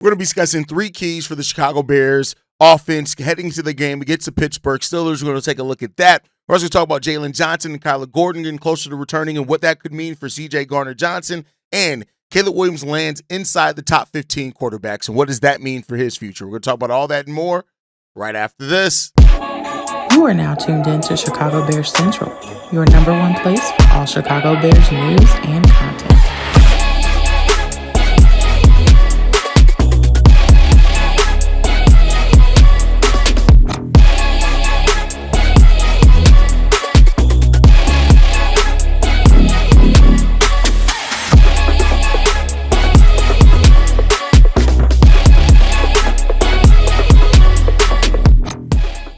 We're going to be discussing 3 keys for the Chicago Bears offense heading to the game against the Pittsburgh Steelers. We're going to take a look at that. We're also going to talk about Jaylon Johnson and Kyler Gordon getting closer to returning and what that could mean for CJ Gardner-Johnson. And Caleb Williams lands inside the top 15 quarterbacks. And what does that mean for his future? We're going to talk about all that and more right after this. You are now tuned in to Chicago Bears Central, your number one place for all Chicago Bears news and content.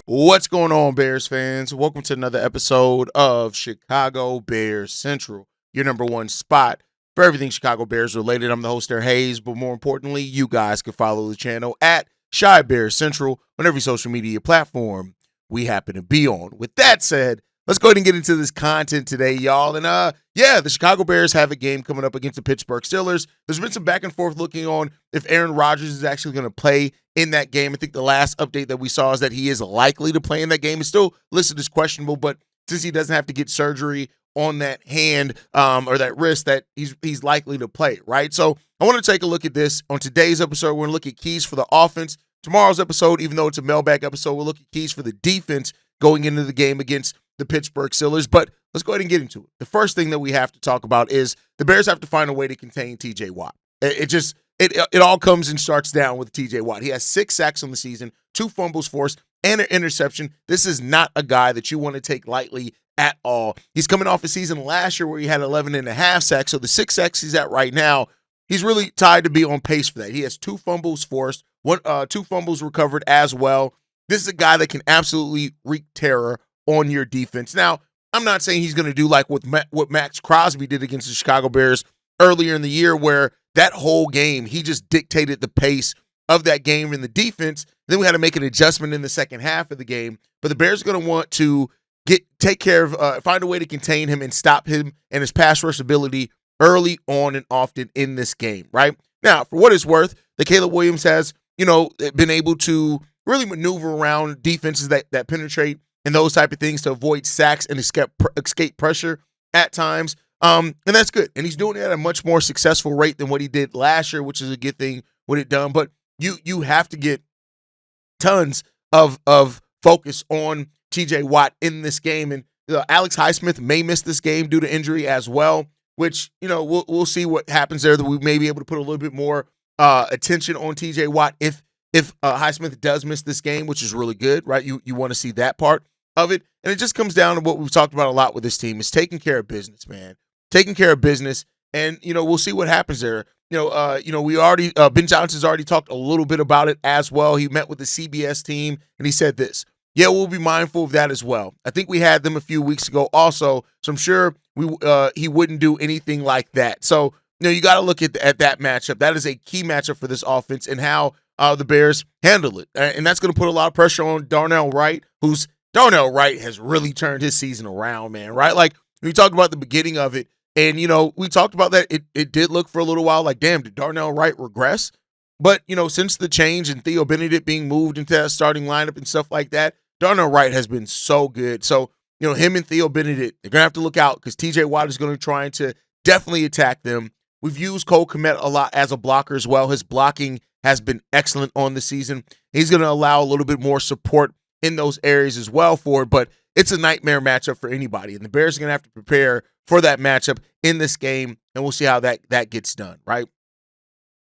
What's going on, Bears fans? Welcome to another episode of Chicago Bears Central, your number one spot for everything Chicago Bears related. I'm the host there, Haize, but more importantly, you guys can follow the channel at Chi Bears Central on every social media platform we happen to be on. With that said, let's go ahead and get into this content today, y'all. And the Chicago Bears have a game coming up against the Pittsburgh Steelers. There's been some back and forth looking on if Aaron Rodgers is actually going to play in that game. I think the last update that we saw is that he is likely to play in that game. It's still listed as questionable, but since he doesn't have to get surgery on that hand or that wrist, that he's likely to play, right? So I want to take a look at this. On today's episode, we're going to look at keys for the offense. Tomorrow's episode, even though it's a mailbag episode, we'll look at keys for the defense going into the game against the Pittsburgh Steelers. But let's go ahead and get into it. The first thing that we have to talk about is the Bears have to find a way to contain TJ Watt. It all comes and starts down with TJ Watt. He has 6 sacks on the season, 2 fumbles forced, and an interception. This is not a guy that you want to take lightly at all. He's coming off a season last year where he had 11.5 sacks. So the 6 sacks he's at right now, he's really tied to be on pace for that. He has 2 fumbles forced, 2 fumbles recovered as well. This is a guy that can absolutely wreak terror on your defense. Now, I'm not saying he's going to do like what Max Crosby did against the Chicago Bears earlier in the year, where that whole game, he just dictated the pace of that game in the defense. Then we had to make an adjustment in the second half of the game. But the Bears are going to want to find a way to contain him and stop him and his pass rush ability early on and often in this game, right? Now, for what it's worth, the Caleb Williams has, been able to really maneuver around defenses that penetrate and those type of things to avoid sacks and escape pressure at times. And that's good. And he's doing it at a much more successful rate than what he did last year, which is a good thing what it done. But you have to get tons of focus on TJ Watt in this game. And Alex Highsmith may miss this game due to injury as well, which, we'll see what happens there, that we may be able to put a little bit more attention on TJ Watt if Highsmith does miss this game, which is really good, right? You want to see that part of it. And it just comes down to what we've talked about a lot with this team, is taking care of business, man. Taking care of business. And, we'll see what happens there. We already, Ben Johnson's already talked a little bit about it as well. He met with the CBS team and he said this: yeah, we'll be mindful of that as well. I think we had them a few weeks ago also, so I'm sure he wouldn't do anything like that. So, you got to look at that matchup. That is a key matchup for this offense and how the Bears handle it. And that's going to put a lot of pressure on Darnell Wright, Darnell Wright has really turned his season around, man, right? Like, we talked about the beginning of it, and, we talked about that. It did look for a little while like, damn, did Darnell Wright regress? But, since the change and Theo Benedict being moved into that starting lineup and stuff like that, Darnell Wright has been so good. So, him and Theo Benedict, they're going to have to look out because TJ Watt is going to try to definitely attack them. We've used Cole Kmet a lot as a blocker as well. His blocking has been excellent on the season. He's going to allow a little bit more support in those areas as well for it, but it's a nightmare matchup for anybody, and the Bears are going to have to prepare for that matchup in this game, and we'll see how that gets done, right?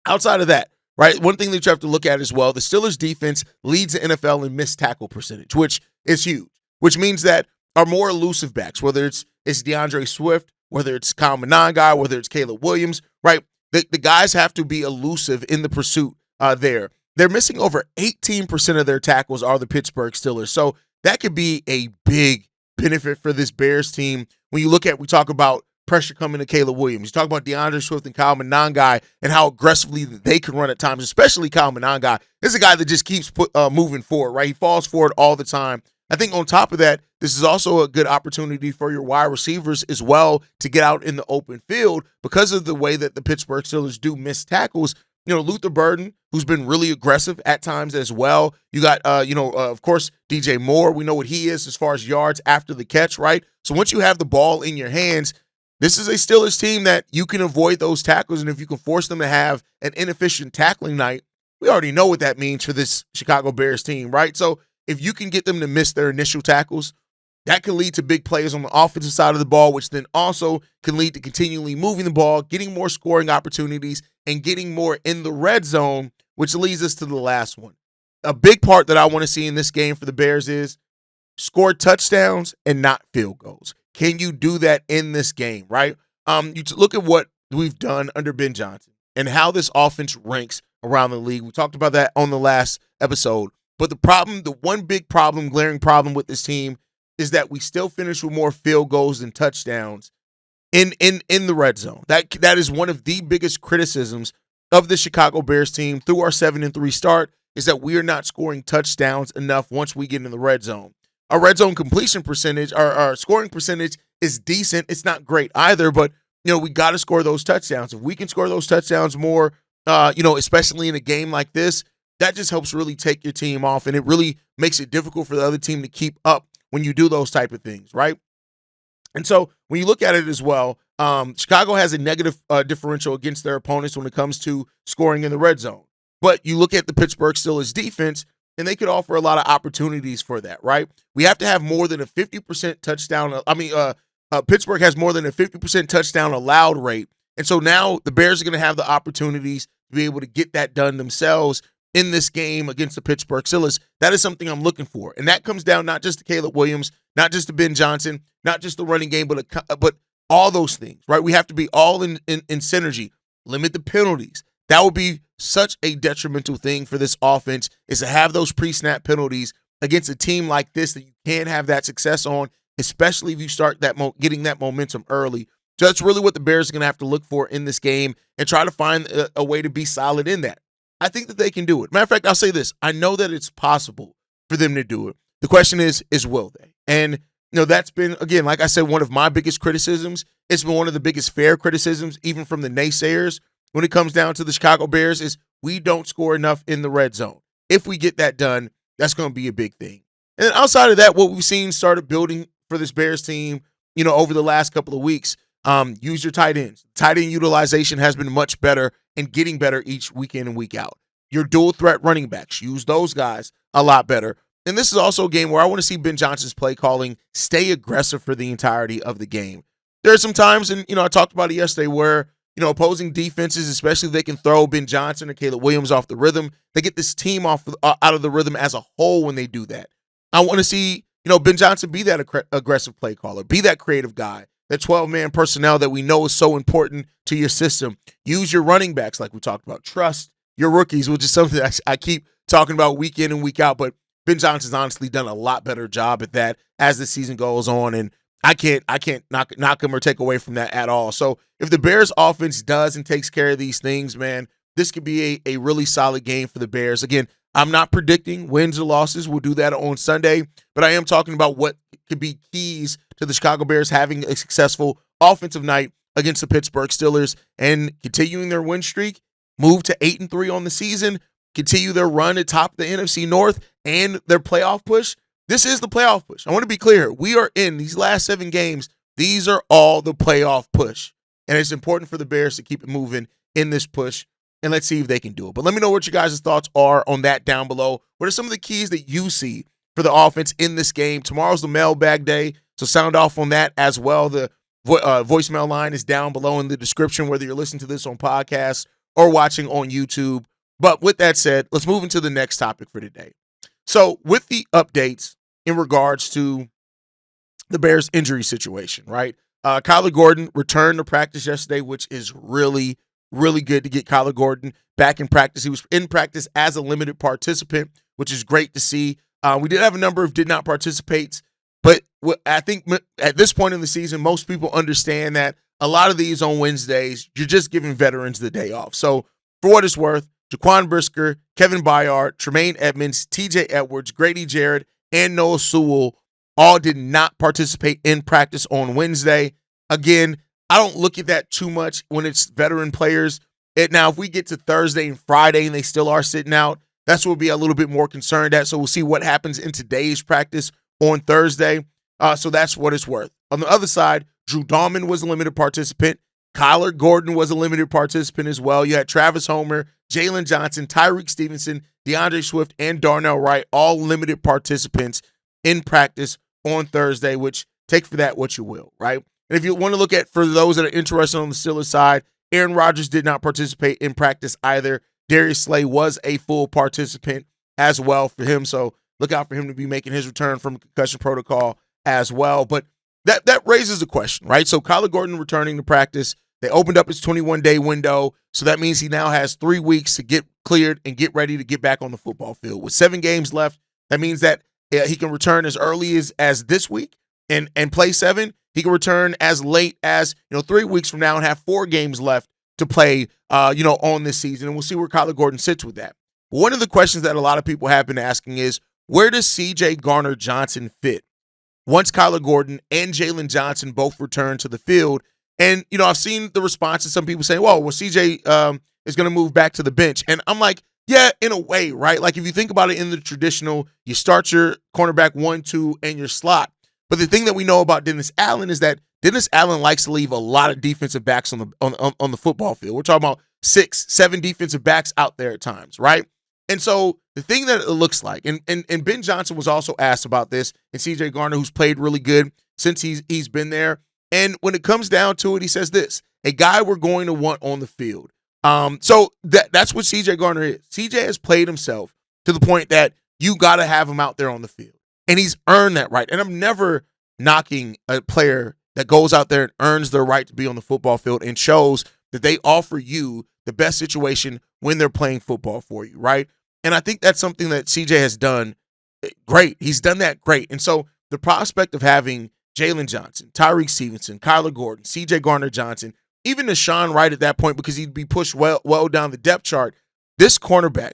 Outside of that, right, one thing that you have to look at as well, the Steelers' defense leads the NFL in missed tackle percentage, which is huge, which means that our more elusive backs, whether it's DeAndre Swift, whether it's Kyle Monangai, whether it's Caleb Williams, right, the guys have to be elusive in the pursuit there. They're missing over 18% of their tackles are the Pittsburgh Steelers. So that could be a big benefit for this Bears team. When we talk about pressure coming to Caleb Williams. You talk about DeAndre Swift and Kyle Monangai and how aggressively they can run at times, especially Kyle Monangai. This is a guy that just keeps moving forward, right? He falls forward all the time. I think on top of that, this is also a good opportunity for your wide receivers as well to get out in the open field because of the way that the Pittsburgh Steelers do miss tackles. Luther Burden, who's been really aggressive at times as well. You got, of course, DJ Moore. We know what he is as far as yards after the catch, right? So once you have the ball in your hands, this is a Steelers team that you can avoid those tackles. And if you can force them to have an inefficient tackling night, we already know what that means for this Chicago Bears team, right? So if you can get them to miss their initial tackles, that can lead to big plays on the offensive side of the ball, which then also can lead to continually moving the ball, getting more scoring opportunities, and getting more in the red zone, which leads us to the last one. A big part that I want to see in this game for the Bears is score touchdowns and not field goals. Can you do that in this game, right? You look at what we've done under Ben Johnson and how this offense ranks around the league. We talked about that on the last episode. But the one big problem, glaring problem with this team is that we still finish with more field goals than touchdowns in the red zone. That is one of the biggest criticisms of the Chicago Bears team through our 7-3 start, is that we are not scoring touchdowns enough once we get in the red zone. Our red zone completion percentage, our scoring percentage is decent. It's not great either, but we got to score those touchdowns. If we can score those touchdowns more, especially in a game like this, that just helps really take your team off, and it really makes it difficult for the other team to keep up when you do those type of things, right? And so when you look at it as well, Chicago has a negative differential against their opponents when it comes to scoring in the red zone. But you look at the Pittsburgh Steelers defense, and they could offer a lot of opportunities for that, right? We have to have more than a 50% touchdown. Pittsburgh has more than a 50% touchdown allowed rate. And so now the Bears are going to have the opportunities to be able to get that done themselves in this game against the Pittsburgh Steelers. That is something I'm looking for. And that comes down not just to Caleb Williams, not just to Ben Johnson, not just the running game, but all those things, right? We have to be all in synergy. Limit the penalties. That would be such a detrimental thing for this offense, is to have those pre-snap penalties against a team like this that you can have that success on, especially if you start getting that momentum early. So that's really what the Bears are going to have to look for in this game and try to find a way to be solid in that. I think that they can do it. Matter of fact, I'll say this. I know that it's possible for them to do it. The question is will they? And, that's been, again, like I said, one of my biggest criticisms. It's been one of the biggest fair criticisms, even from the naysayers, when it comes down to the Chicago Bears, is we don't score enough in the red zone. If we get that done, that's going to be a big thing. And then outside of that, what we've seen started building for this Bears team, over the last couple of weeks, use your tight ends. Tight end utilization has been much better and getting better each week in and week out. Your dual threat running backs, use those guys a lot better. And this is also a game where I want to see Ben Johnson's play calling stay aggressive for the entirety of the game. There are some times, and I talked about it yesterday, where opposing defenses, especially if they can throw Ben Johnson or Caleb Williams off the rhythm, they get this team out of the rhythm as a whole when they do that. I want to see Ben Johnson be that aggressive play caller, be that creative guy, that 12-man personnel that we know is so important to your system. Use your running backs like we talked about. Trust your rookies, which is something that I keep talking about week in and week out, but Ben Johnson's honestly done a lot better job at that as the season goes on, and I can't knock him or take away from that at all. So if the Bears offense does and takes care of these things, man, this could be a really solid game for the Bears. Again, I'm not predicting wins or losses. We'll do that on Sunday, but I am talking about what could be keys to the Chicago Bears having a successful offensive night against the Pittsburgh Steelers and continuing their win streak, move to 8-3 on the season, continue their run atop the NFC North and their playoff push. This is the playoff push. I want to be clear. We are in these last 7 games. These are all the playoff push. And it's important for the Bears to keep it moving in this push. And let's see if they can do it. But let me know what your guys' thoughts are on that down below. What are some of the keys that you see for the offense in this game? Tomorrow's the mailbag day, so sound off on that as well. The voicemail line is down below in the description, whether you're listening to this on podcast or watching on YouTube. But with that said, let's move into the next topic for today. So with the updates in regards to the Bears injury situation, right? Kyler Gordon returned to practice yesterday, which is really, really good to get Kyler Gordon back in practice. He was in practice as a limited participant, which is great to see. We did have a number of did not participate, but I think at this point in the season, most people understand that a lot of these on Wednesdays, you're just giving veterans the day off. So for what it's worth, Jaquan Brisker, Kevin Byard, Tremaine Edmonds, TJ Edwards, Grady Jarrett, and Noah Sewell all did not participate in practice on Wednesday. Again, I don't look at that too much when it's veteran players. Now, if we get to Thursday and Friday and they still are sitting out, that's what we'll be a little bit more concerned at. So we'll see what happens in today's practice on Thursday. So that's what it's worth. On the other side, Drew Dahlman was a limited participant. Kyler Gordon was a limited participant as well. You had Travis Homer, Jaylon Johnson, Tyreek Stevenson, DeAndre Swift, and Darnell Wright, all limited participants in practice on Thursday, which take for that what you will, right? And if you want to look at, for those that are interested on the Steelers side, Aaron Rodgers did not participate in practice either. Darius Slay was a full participant as well for him, so look out for him to be making his return from concussion protocol as well. But that raises a question, right? So Kyler Gordon returning to practice. They opened up his 21-day window, so that means he now has 3 weeks to get cleared and get ready to get back on the football field. With 7 games left, that means that he can return as early as this week and play 7. He can return as late as 3 weeks from now and have 4 games left to play on this season, and we'll see where Kyler Gordon sits with that. One of the questions that a lot of people have been asking is, where does CJ Gardner-Johnson fit once Kyler Gordon and Jaylon Johnson both return to the field? And, I've seen the response to some people saying, well, CJ is going to move back to the bench. And I'm like, yeah, in a way, right? Like, if you think about it in the traditional, you start your cornerback 1, 2, and your slot. But the thing that we know about Dennis Allen is that Dennis Allen likes to leave a lot of defensive backs on the football field. We're talking about 6, 7 defensive backs out there at times, right? And so the thing that it looks like, and Ben Johnson was also asked about this, and CJ Gardner, who's played really good since he's been there. And when it comes down to it, he says this: a guy we're going to want on the field. So that's what CJ Gardner is. CJ has played himself to the point that you got to have him out there on the field. And he's earned that right. And I'm never knocking a player that goes out there and earns their right to be on the football field and shows that they offer you the best situation when they're playing football for you, right? And I think that's something that CJ has done great. He's done that great. And so the prospect of having Jaylon Johnson, Tyreek Stevenson, Kyler Gordon, CJ Gardner-Johnson, even Deshaun Wright at that point, because he'd be pushed well down the depth chart, this cornerback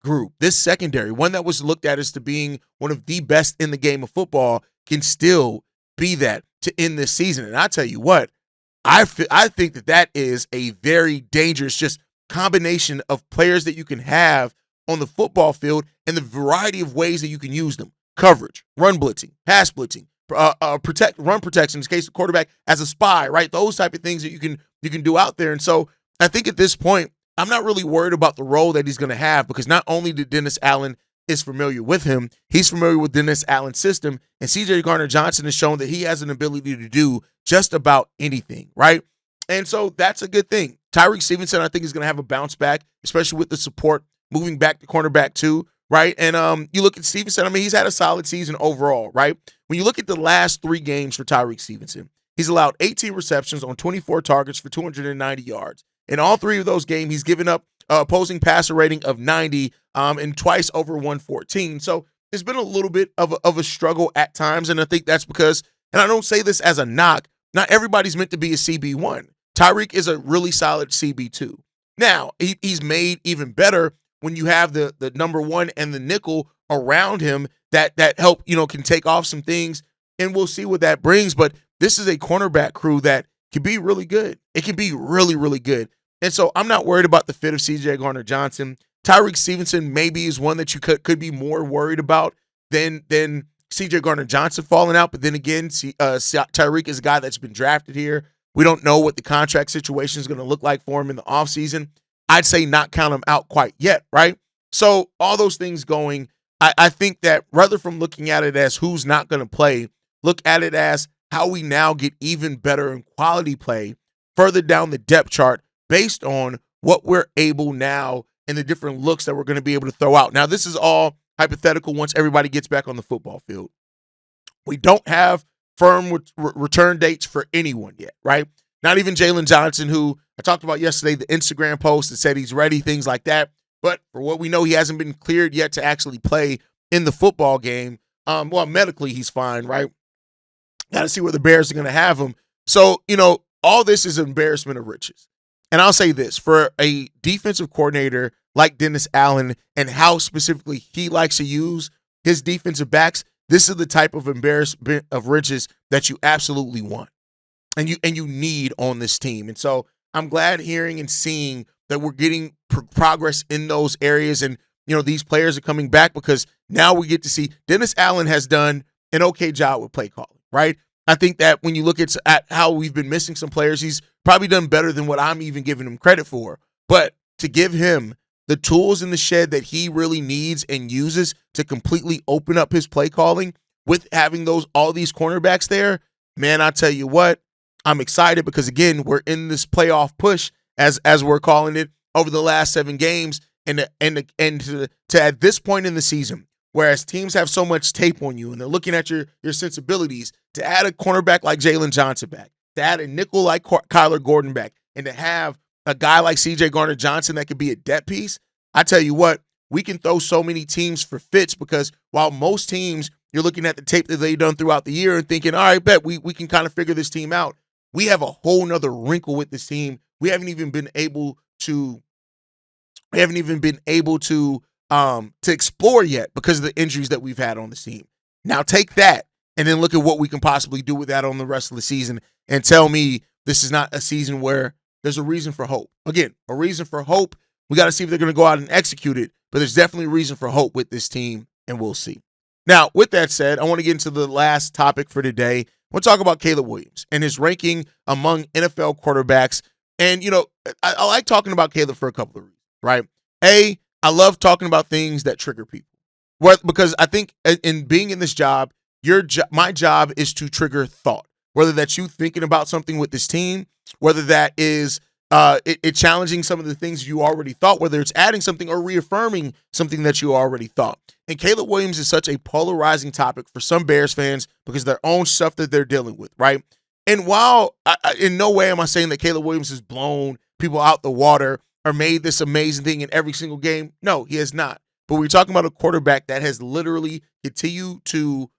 group, this secondary, one that was looked at as to being one of the best in the game of football, can still be that to end this season. And I tell you what, I think that is a very dangerous just combination of players that you can have on the football field and the variety of ways that you can use them. Coverage, run blitzing, pass blitzing, run protection in the case of quarterback as a spy, right? Those type of things that you can do out there. And so I think at this point, I'm not really worried about the role that he's going to have, because not only did Dennis Allen is familiar with him, he's familiar with Dennis Allen's system, and CJ Gardner-Johnson has shown that he has an ability to do just about anything, right? And so that's a good thing. Tyreek Stevenson, I think, is going to have a bounce back, especially with the support moving back to cornerback too, right? And you look at Stevenson, I mean, he's had a solid season overall, right? When you look at the last 3 games for Tyreek Stevenson, he's allowed 18 receptions on 24 targets for 290 yards. In all 3 of those games, he's given up opposing passer rating of 90 and twice over 114. So it's been a little bit of a struggle at times, and I think that's because, and I don't say this as a knock, not everybody's meant to be a CB1. Tyreek is a really solid CB2. Now, he's made even better when you have the number 1 and the nickel around him that help, can take off some things, and we'll see what that brings. But this is a cornerback crew that can be really good. It can be really, really good. And so I'm not worried about the fit of CJ Gardner-Johnson. Tyreek Stevenson maybe is one that you could be more worried about than CJ Gardner-Johnson falling out. But then again, Tyreek is a guy that's been drafted here. We don't know what the contract situation is going to look like for him in the offseason. I'd say not count him out quite yet, right? So all those things going, I think that rather from looking at it as who's not going to play, look at it as how we now get even better in quality play further down the depth chart based on what we're able now and the different looks that we're going to be able to throw out. Now, this is all hypothetical once everybody gets back on the football field. We don't have firm return dates for anyone yet, right? Not even Jaylon Johnson, who I talked about yesterday, the Instagram post that said he's ready, things like that. But for what we know, he hasn't been cleared yet to actually play in the football game. Well, medically, he's fine, right? Got to see where the Bears are going to have him. So, all this is embarrassment of riches. And I'll say this, for a defensive coordinator like Dennis Allen and how specifically he likes to use his defensive backs, this is the type of embarrassment of riches that you absolutely want and you need on this team. And so I'm glad hearing and seeing that we're getting progress in those areas. And, these players are coming back because now we get to see Dennis Allen has done an okay job with play calling, right? I think that when you look at how we've been missing some players, he's probably done better than what I'm even giving him credit for. But to give him the tools in the shed that he really needs and uses to completely open up his play calling with having all these cornerbacks there, man, I tell you what, I'm excited because, again, we're in this playoff push, as we're calling it, over the last 7 games. And to at this point in the season, whereas teams have so much tape on you and they're looking at your sensibilities, to add a cornerback like Jaylon Johnson back, to add a nickel like Kyler Gordon back, and to have a guy like CJ Gardner-Johnson that could be a depth piece, I tell you what, we can throw so many teams for fits because while most teams, you're looking at the tape that they've done throughout the year and thinking, all right, bet we can kind of figure this team out. We have a whole nother wrinkle with this team. We haven't even been able to explore yet because of the injuries that we've had on the team. Now take that and then look at what we can possibly do with that on the rest of the season and tell me this is not a season where there's a reason for hope. Again, a reason for hope. We got to see if they're going to go out and execute it, but there's definitely a reason for hope with this team, and we'll see. Now, with that said, I want to get into the last topic for today. We'll talk about Caleb Williams and his ranking among NFL quarterbacks. And, I like talking about Caleb for a couple of reasons, right? A, I love talking about things that trigger people. Because I think in being in this job, my job is to trigger thought, whether that's you thinking about something with this team, whether that is it challenging some of the things you already thought, whether it's adding something or reaffirming something that you already thought. And Caleb Williams is such a polarizing topic for some Bears fans because of their own stuff that they're dealing with, right? And while in no way am I saying that Caleb Williams has blown people out the water or made this amazing thing in every single game, no, he has not. But we're talking about a quarterback that has literally continued to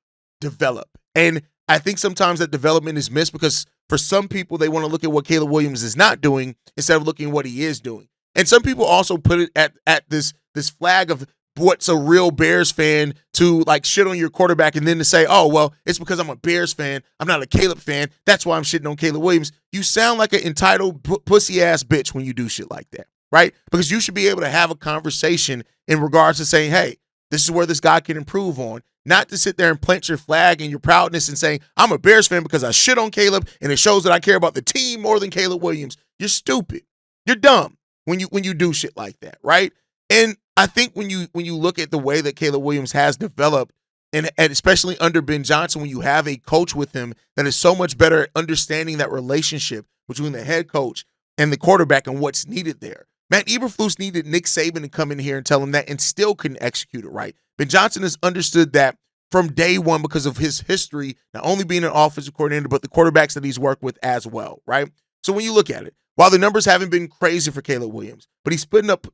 develop. And I think sometimes that development is missed because for some people, they want to look at what Caleb Williams is not doing instead of looking at what he is doing. And some people also put it at this flag of what's a real Bears fan to like shit on your quarterback and then to say, oh, well, it's because I'm a Bears fan. I'm not a Caleb fan. That's why I'm shitting on Caleb Williams. You sound like an entitled pussy-ass bitch when you do shit like that, right? Because you should be able to have a conversation in regards to saying, hey, this is where this guy can improve on. Not to sit there and plant your flag and your proudness and saying, I'm a Bears fan because I shit on Caleb and it shows that I care about the team more than Caleb Williams. You're stupid. You're dumb when you do shit like that, right? And I think when you look at the way that Caleb Williams has developed, and especially under Ben Johnson, when you have a coach with him that is so much better at understanding that relationship between the head coach and the quarterback and what's needed there. Matt Eberflus needed Nick Saban to come in here and tell him that and still couldn't execute it right. Ben Johnson has understood that from day one because of his history, not only being an offensive coordinator, but the quarterbacks that he's worked with as well, right? So when you look at it, while the numbers haven't been crazy for Caleb Williams, but he's putting up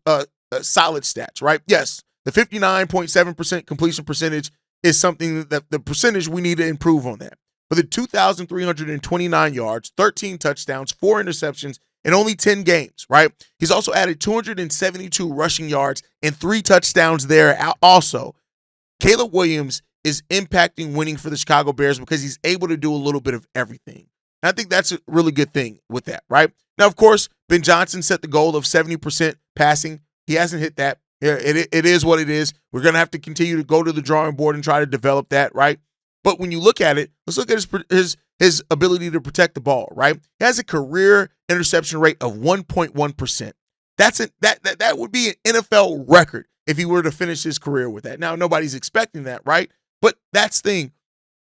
solid stats, right? Yes, the 59.7% completion percentage is something that the percentage we need to improve on that. But the 2,329 yards, 13 touchdowns, 4 interceptions, in only 10 games, right? He's also added 272 rushing yards and 3 touchdowns there also. Caleb Williams is impacting winning for the Chicago Bears because he's able to do a little bit of everything. And I think that's a really good thing with that, right? Now, of course, Ben Johnson set the goal of 70% passing. He hasn't hit that. It is what it is. We're going to have to continue to go to the drawing board and try to develop that, right? But when you look at it, let's look at his ability to protect the ball, right? He has a career interception rate of 1.1%. That would be an NFL record if he were to finish his career with that. Now, nobody's expecting that, right? But that's the thing.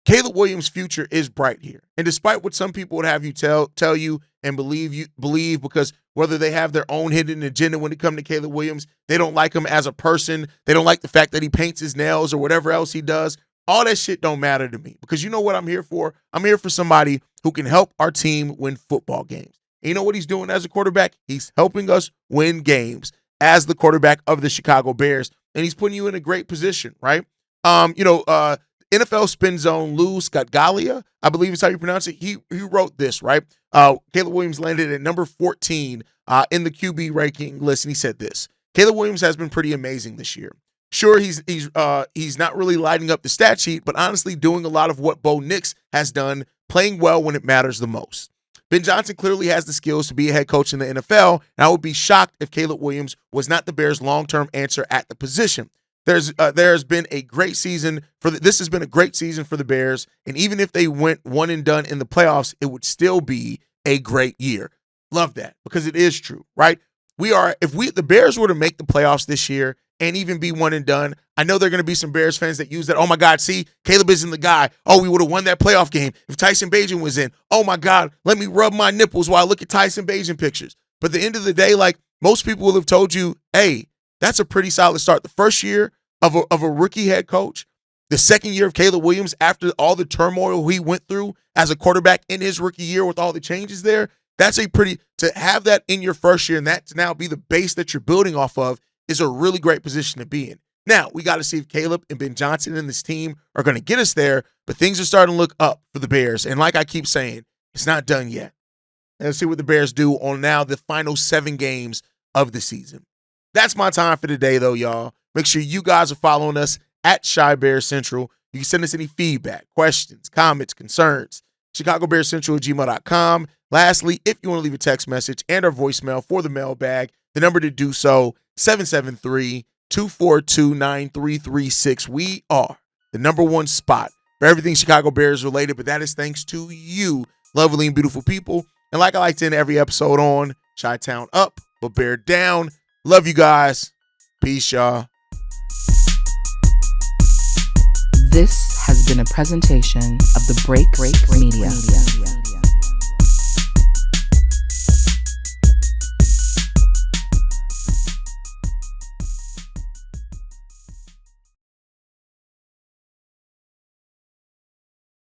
Caleb Williams' future is bright here. And despite what some people would have you tell you and believe because whether they have their own hidden agenda when it comes to Caleb Williams, they don't like him as a person, they don't like the fact that he paints his nails or whatever else he does. All that shit don't matter to me because you know what I'm here for? I'm here for somebody who can help our team win football games. And you know what he's doing as a quarterback? He's helping us win games as the quarterback of the Chicago Bears. And he's putting you in a great position, right? NFL Spin Zone Lou Scotgalia, I believe is how you pronounce it. He wrote this, right? Caleb Williams landed at number 14 in the QB ranking list, and he said this. Caleb Williams has been pretty amazing this year. Sure, he's not really lighting up the stat sheet, but honestly doing a lot of what Bo Nix has done, playing well when it matters the most. Ben Johnson clearly has the skills to be a head coach in the NFL, and I would be shocked if Caleb Williams was not the Bears' long-term answer at the position. There's been a great season this has been a great season for the Bears, and even if they went one and done in the playoffs, it would still be a great year. Love that, because it is true, right? If the Bears were to make the playoffs this year and even be one and done, I know there are going to be some Bears fans that use that. Oh my God, see, Caleb isn't the guy. Oh, we would have won that playoff game if Tyson Bagent was in. Oh my God, let me rub my nipples while I look at Tyson Bagent pictures. But at the end of the day, like, most people will have told you, hey, that's a pretty solid start. The first year of a rookie head coach, the second year of Caleb Williams after all the turmoil he went through as a quarterback in his rookie year with all the changes there, to have that in your first year and that to now be the base that you're building off of is a really great position to be in. Now, we got to see if Caleb and Ben Johnson and this team are going to get us there, but things are starting to look up for the Bears. And like I keep saying, it's not done yet. Let's see what the Bears do on now the final 7 games of the season. That's my time for today, though, y'all. Make sure you guys are following us at Chi Bears Central. You can send us any feedback, questions, comments, concerns. ChicagoBearsCentral@gmail.com. Lastly, if you want to leave a text message and our voicemail for the mailbag, the number to do so, 773-242-9336. We are the number one spot for everything Chicago Bears related, but that is thanks to you, lovely and beautiful people. And like I like to end every episode on, Chi-Town up, but Bear down. Love you guys. Peace, y'all. This has been a presentation of the Break Media.